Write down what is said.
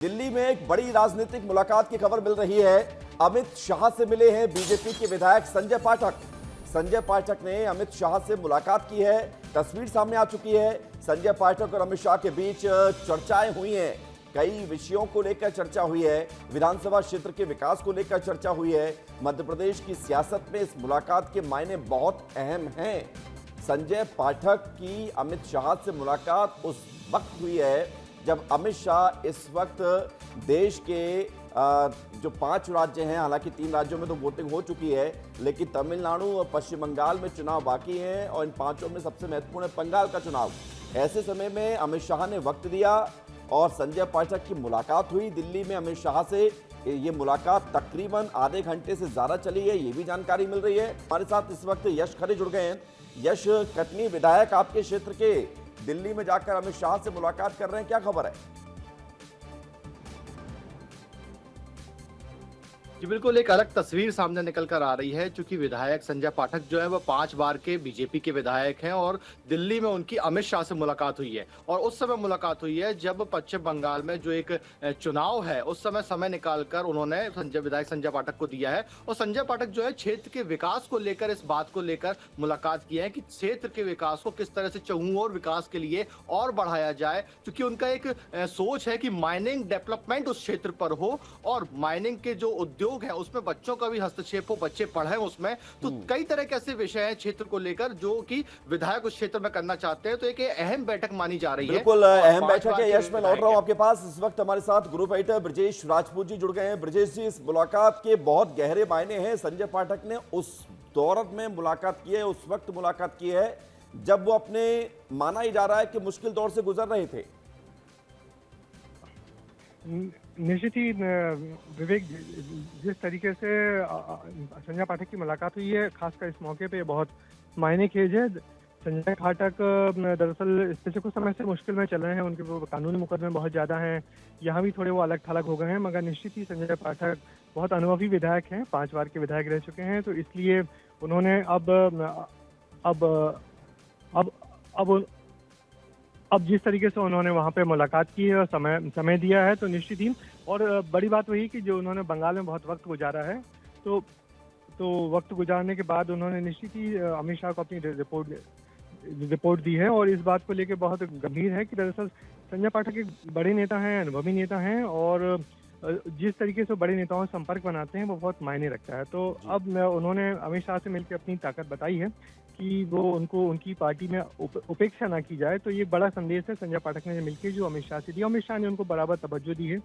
दिल्ली में एक बड़ी राजनीतिक मुलाकात की खबर मिल रही है। अमित शाह से मिले हैं बीजेपी के विधायक संजय पाठक। संजय पाठक ने अमित शाह से मुलाकात की है। तस्वीर सामने आ चुकी है। संजय पाठक और अमित शाह के बीच चर्चाएं हुई हैं। कई विषयों को लेकर चर्चा हुई है। विधानसभा क्षेत्र के विकास को लेकर चर्चा हुई है। मध्य प्रदेश की सियासत में इस मुलाकात के मायने बहुत अहम हैं। संजय पाठक की अमित शाह से मुलाकात उस वक्त हुई है जब अमित शाह इस वक्त देश के जो 5 राज्य हैं, हालांकि 3 राज्यों में तो वोटिंग हो चुकी है, लेकिन तमिलनाडु और पश्चिम बंगाल में चुनाव बाकी हैं और इन 5 में सबसे महत्वपूर्ण है बंगाल का चुनाव। ऐसे समय में अमित शाह ने वक्त दिया और संजय पाठक की मुलाकात हुई दिल्ली में अमित शाह से। ये मुलाकात तकरीबन आधे घंटे से ज्यादा चली है, ये भी जानकारी मिल रही है। हमारे साथ इस वक्त यश खरे जुड़ गए हैं। यश, कटनी विधायक आपके क्षेत्र के दिल्ली में जाकर अमित शाह से मुलाकात कर रहे हैं, क्या खबर है? जी बिल्कुल, एक अलग तस्वीर सामने निकल कर आ रही है। चूंकि विधायक संजय पाठक जो है वो 5 बार के बीजेपी के विधायक हैं और दिल्ली में उनकी अमित शाह से मुलाकात हुई है। और उस समय मुलाकात हुई है जब पश्चिम बंगाल में जो एक चुनाव है उस समय निकालकर उन्होंने विधायक संजय पाठक को दिया है। और संजय पाठक जो है क्षेत्र के विकास को लेकर, इस बात को लेकर मुलाकात की है कि क्षेत्र के विकास को किस तरह से चहुओर विकास के लिए और बढ़ाया जाए। क्योंकि उनका एक सोच है कि माइनिंग डेवलपमेंट उस क्षेत्र पर हो और माइनिंग के जो उद्योग है उसमें बच्चों का भी हस्तक्षेप हो, बच्चे पढ़े उसमें। तो कई तरह के ऐसे विषय हैं क्षेत्र को लेकर जो कि विधायक उस क्षेत्र में करना चाहते हैं। तो एक अहम बैठक मानी जा रही है। बिल्कुल अहम बैठक है। यश, मैं लौट रहा हूं आपके पास। इस वक्त हमारे साथ ग्रुप एडिटर ब्रजेश राजपूत जी जुड़ गए हैं। ब्रजेश जी, इस मुलाकात के बहुत गहरे मायने हैं। संजय पाठक ने उस दौर में मुलाकात की है, उस वक्त मुलाकात की है जब वो अपने, माना ही जा रहा है कि मुश्किल दौर से गुजर रहे थे। निश्चित ही विवेक, जिस तरीके से संजय पाठक की मुलाकात हुई है, खासकर इस मौके पे बहुत मायने खेज है। संजय पाठक दरअसल पिछले कुछ समय से मुश्किल में चल रहे हैं। उनके वो कानूनी मुकदमे बहुत ज़्यादा हैं। यहाँ भी थोड़े वो अलग थलग हो गए हैं, मगर निश्चित ही संजय पाठक बहुत अनुभवी विधायक हैं, 5 बार के विधायक रह चुके हैं। तो इसलिए उन्होंने अब जिस तरीके से उन्होंने वहाँ पे मुलाकात की है और समय दिया है, तो निश्चित ही, और बड़ी बात वही कि जो उन्होंने बंगाल में बहुत वक्त गुजारा है, तो वक्त गुजारने के बाद उन्होंने निश्चित ही अमित शाह को अपनी रिपोर्ट दी है। और इस बात को लेकर बहुत गंभीर है कि दरअसल संजय पाठक एक बड़े नेता हैं, अनुभवी नेता हैं, और जिस तरीके से बड़े नेताओं से संपर्क बनाते हैं वो बहुत मायने रखता है। तो अब उन्होंने अमित शाह से मिलकर अपनी ताकत बताई है कि वो उनकी पार्टी में उपेक्षा ना की जाए। तो ये बड़ा संदेश है संजय पाठक ने मिलकर जो अमित शाह से दिया। अमित शाह ने उनको बराबर तवज्जो दी है